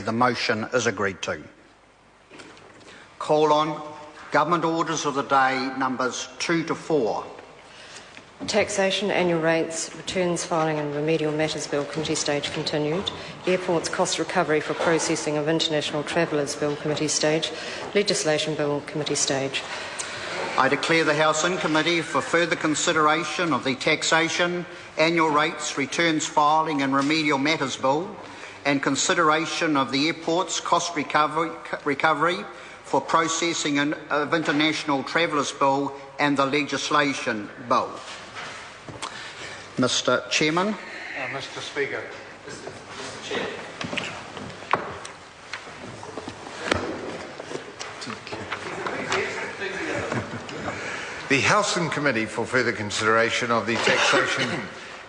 The motion is agreed to. Call on Government Orders of the Day numbers 2 to 4. Taxation, Annual Rates, Returns, Filing and Remedial Matters Bill Committee Stage continued. Airports Cost Recovery for Processing of International Travellers Bill Committee Stage. Legislation Bill Committee Stage. I declare the House in committee for further consideration of the Taxation, Annual Rates, Returns, Filing and Remedial Matters Bill and consideration of the Airports Cost Recovery for Processing of International Travellers Bill and the Legislation Bill. Mr. Chairman. Mr. Speaker. Mr. Chair. The House and Committee for further consideration of the Taxation,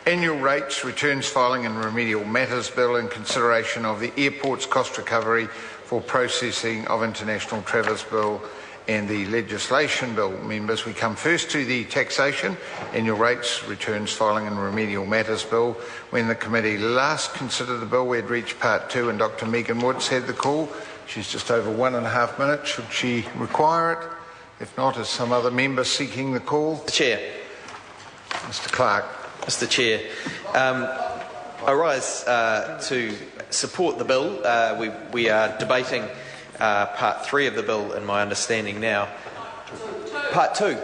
Annual Rates, Returns, Filing and Remedial Matters Bill and consideration of the Airports Cost Recovery for Processing of International Travellers Bill and the Legislation Bill. Members, we come first to the Taxation, Annual Rates, Returns, Filing and Remedial Matters Bill. When the committee last considered the bill, we had reached Part 2 and Dr Megan Woods had the call. She's just over 1.5 minutes, should she require it. If not, is some other member seeking the call? Mr. Chair. Mr. Clark. Mr. Chair. I rise to support the bill. We are debating Part 3 of the bill, in my understanding now. Part 2.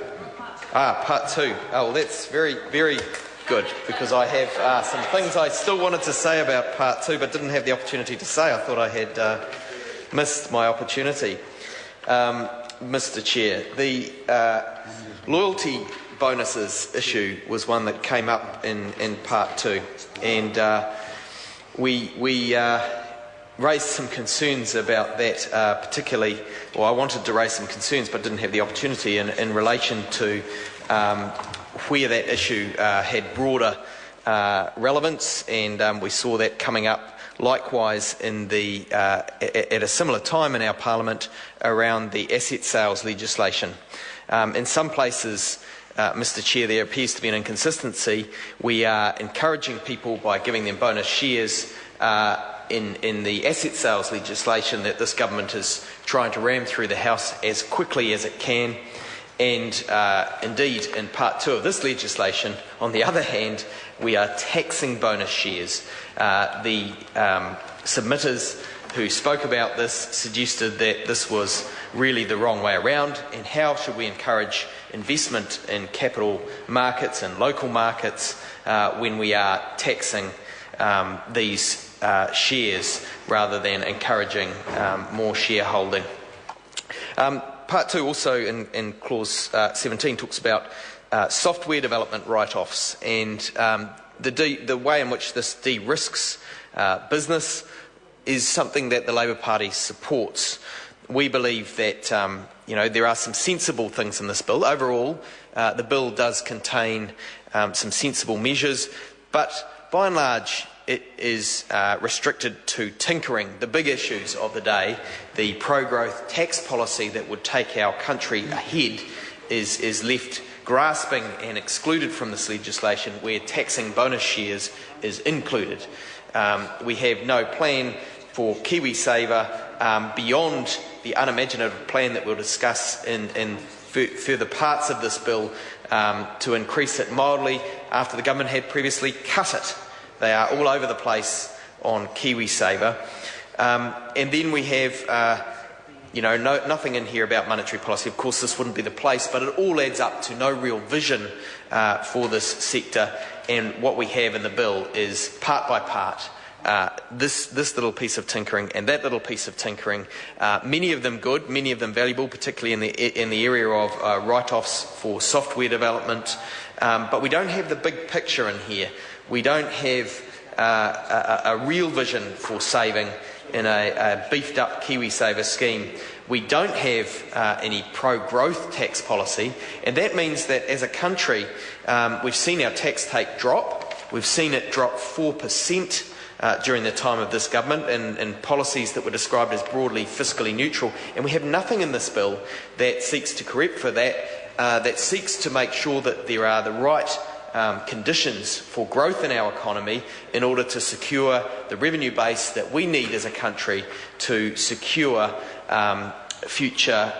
Part 2. Oh, well, that's very, very good, because I have some things I still wanted to say about Part 2 but didn't have the opportunity to say. I thought I had missed my opportunity. Mr. Chair, the loyalty bonuses issue was one that came up in Part 2, and we raised some concerns about that particularly, or I wanted to raise some concerns but didn't have the opportunity in relation to where that issue had broader relevance, and we saw that coming up likewise in the at a similar time in our Parliament around the asset sales legislation. In some places, Mr. Chair, there appears to be an inconsistency. We are encouraging people by giving them bonus shares in the asset sales legislation that this government is trying to ram through the House as quickly as it can. And indeed, in Part 2 of this legislation, on the other hand, we are taxing bonus shares. The submitters who spoke about this suggested that this was really the wrong way around, and how should we encourage investment in capital markets and local markets when we are taxing these shares rather than encouraging more shareholding. Part 2 also in Clause 17 talks about software development write-offs, and the way in which this de-risks business is something that the Labour Party supports. We believe that there are some sensible things in this bill. Overall, the bill does contain some sensible measures, but by and large it is restricted to tinkering the big issues of the day. The pro-growth tax policy that would take our country ahead is left grasping and excluded from this legislation, where taxing bonus shares is included. We have no plan for KiwiSaver beyond the unimaginative plan that we'll discuss in further parts of this bill to increase it mildly after the government had previously cut it. They are all over the place on KiwiSaver. And then we have nothing in here about monetary policy. Of course, this wouldn't be the place, but it all adds up to no real vision for this sector. And what we have in the bill is part by part this little piece of tinkering and that little piece of tinkering. Many of them good, many of them valuable, particularly in the area of write-offs for software development. But we don't have the big picture in here. We don't have a real vision for saving in a beefed-up KiwiSaver scheme. We don't have any pro-growth tax policy, and that means that as a country we've seen our tax take drop. We've seen it drop 4% during the time of this government and policies that were described as broadly fiscally neutral, and we have nothing in this bill that seeks to correct for that, that seeks to make sure that there are the right conditions for growth in our economy in order to secure the revenue base that we need as a country to secure future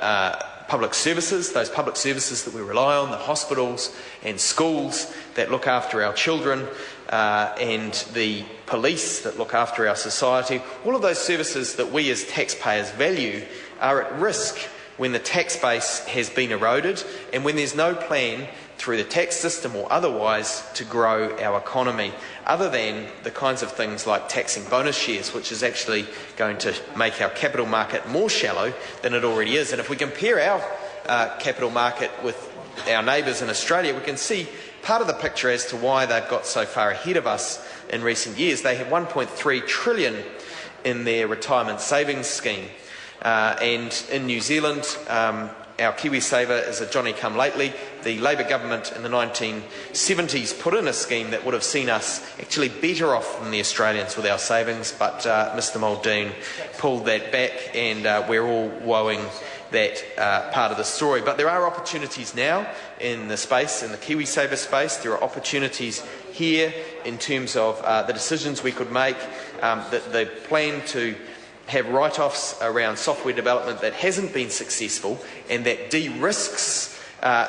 public services, those public services that we rely on, the hospitals and schools that look after our children, and the police that look after our society. All of those services that we as taxpayers value are at risk when the tax base has been eroded and when there's no plan through the tax system or otherwise to grow our economy, other than the kinds of things like taxing bonus shares, which is actually going to make our capital market more shallow than it already is. And if we compare our capital market with our neighbours in Australia, we can see part of the picture as to why they've got so far ahead of us in recent years. They have $1.3 trillion in their retirement savings scheme. And in New Zealand, our KiwiSaver is a Johnny-come-lately. The Labour government in the 1970s put in a scheme that would have seen us actually better off than the Australians with our savings, but Mr Muldoon pulled that back, and we're all woeing that part of the story. But there are opportunities now in the space, in the KiwiSaver space. There are opportunities here in terms of the decisions we could make, the plan to have write-offs around software development that hasn't been successful and that de-risks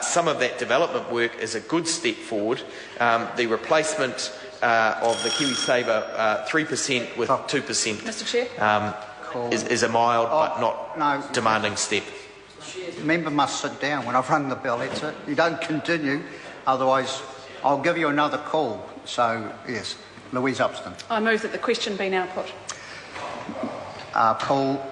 some of that development work is a good step forward. The replacement of the KiwiSaver 3% with 2% Mr. Chair? Is a mild but not demanding step. Member must sit down when I've rung the bell. That's it. You don't continue, otherwise I'll give you another call. So, yes, Louise Upston. I move that the question be now put. Paul.